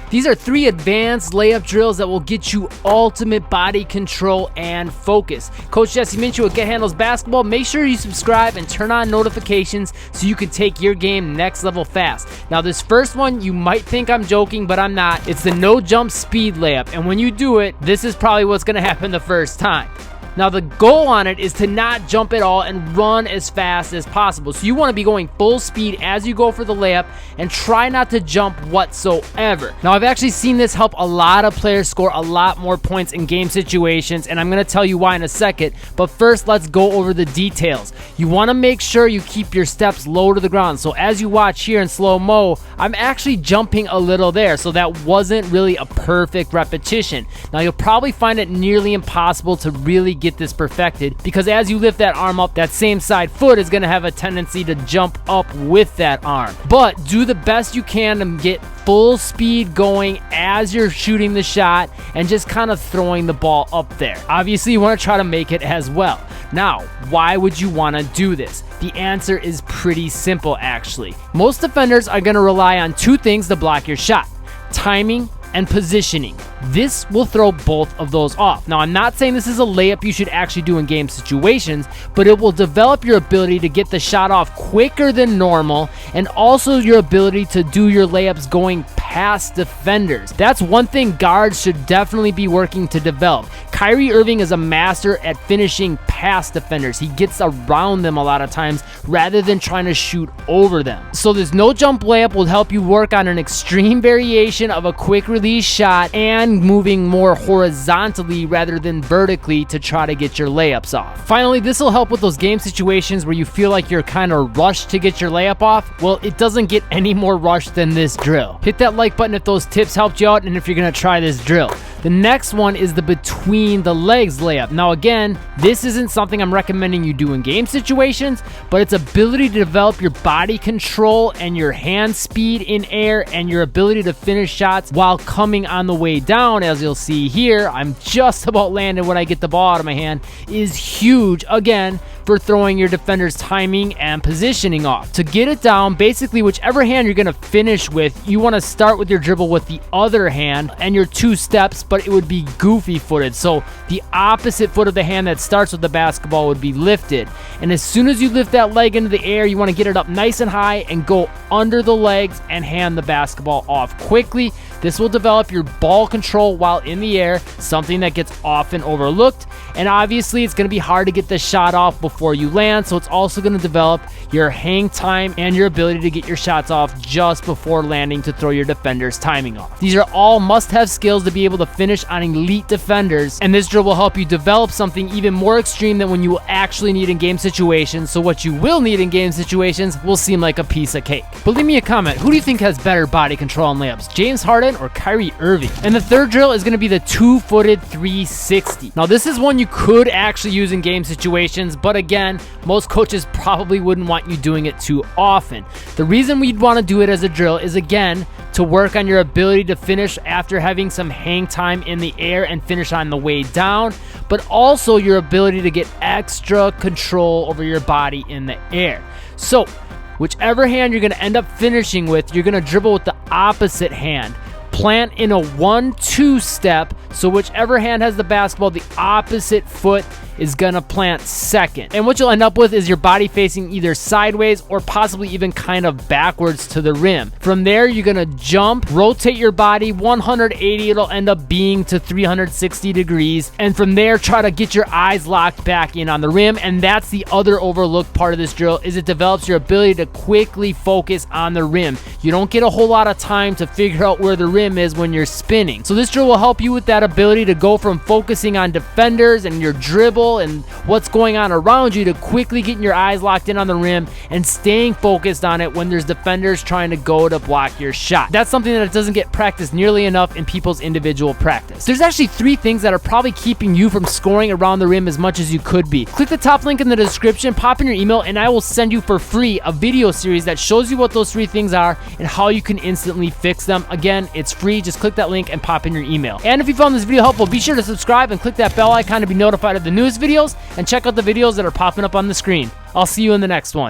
These are 3 advanced layup drills that will get you ultimate body control and focus. Coach Jesse Minshew with Get Handles Basketball. Make sure you subscribe and turn on notifications so you can take your game next level fast. Now this first one, you might think I'm joking, but I'm not. It's the no jump speed layup, and when you do it, this is probably what's going to happen the first time. Now the goal on it is to not jump at all and run as fast as possible. So you want to be going full speed as you go for the layup and try not to jump whatsoever. Now I've actually seen this help a lot of players score a lot more points in game situations, and I'm going to tell you why in a second. But first, let's go over the details. You want to make sure you keep your steps low to the ground. So as you watch here in slow-mo, I'm actually jumping a little there. So that wasn't really a perfect repetition. Now you'll probably find it nearly impossible to really get this perfected, because as you lift that arm up, that same side foot is going to have a tendency to jump up with that arm. But do the best you can to get full speed going as you're shooting the shot and just kind of throwing the ball up there. Obviously you want to try to make it as well. Now, why would you want to do this? The answer is pretty simple actually. Most defenders are going to rely on 2 things to block your shot: timing and positioning. This will throw both of those off. Now, I'm not saying this is a layup you should actually do in game situations, but it will develop your ability to get the shot off quicker than normal, and also your ability to do your layups going past defenders. That's one thing guards should definitely be working to develop. Kyrie Irving is a master at finishing past defenders. He gets around them a lot of times rather than trying to shoot over them. So this no jump layup will help you work on an extreme variation of a quick release shot and moving more horizontally rather than vertically to try to get your layups off. Finally, this will help with those game situations where you feel like you're kind of rushed to get your layup off. Well, it doesn't get any more rushed than this drill. Hit that like button if those tips helped you out and if you're going to try this drill. The next one is the between the legs layup. Now again, this isn't something I'm recommending you do in game situations, but its ability to develop your body control and your hand speed in air and your ability to finish shots while coming on the way down, as you'll see here, I'm just about landed when I get the ball out of my hand, is huge, again, for throwing your defender's timing and positioning off. To get it down, basically whichever hand you're going to finish with, you want to start with your dribble with the other hand and your 2 steps, but it would be goofy footed. So the opposite foot of the hand that starts with the basketball would be lifted. And as soon as you lift that leg into the air, you want to get it up nice and high and go under the legs and hand the basketball off quickly. This will develop your ball control while in the air, something that gets often overlooked. And obviously it's going to be hard to get the shot off before you land, so it's also going to develop your hang time and your ability to get your shots off just before landing to throw your defender's timing off. These are all must-have skills to be able to finish on elite defenders, and this drill will help you develop something even more extreme than when you will actually need in game situations, so what you will need in game situations will seem like a piece of cake. But leave me a comment, who do you think has better body control on layups, James Harden or Kyrie Irving? And the third drill is going to be the 2-footed 360. Now this is one you could actually use in game situations, but again, most coaches probably wouldn't want you doing it too often. The reason we'd want to do it as a drill is, again, to work on your ability to finish after having some hang time in the air and finish on the way down, but also your ability to get extra control over your body in the air. So whichever hand you're going to end up finishing with, you're going to dribble with the opposite hand. Plant in a 1-2 step, so whichever hand has the basketball, the opposite foot is gonna plant second. And what you'll end up with is your body facing either sideways or possibly even kind of backwards to the rim. From there, you're gonna jump, rotate your body 180, it'll end up being to 360 degrees. And from there, try to get your eyes locked back in on the rim. And that's the other overlooked part of this drill, is it develops your ability to quickly focus on the rim. You don't get a whole lot of time to figure out where the rim is when you're spinning. So this drill will help you with that ability to go from focusing on defenders and your dribble and what's going on around you to quickly getting your eyes locked in on the rim and staying focused on it when there's defenders trying to go to block your shot. That's something that doesn't get practiced nearly enough in people's individual practice. There's actually 3 things that are probably keeping you from scoring around the rim as much as you could be. Click the top link in the description, pop in your email, and I will send you for free a video series that shows you what those 3 things are and how you can instantly fix them. Again, it's free. Just click that link and pop in your email. And if you found this video helpful, be sure to subscribe and click that bell icon to be notified of the newest videos, and check out the videos that are popping up on the screen. I'll see you in the next one.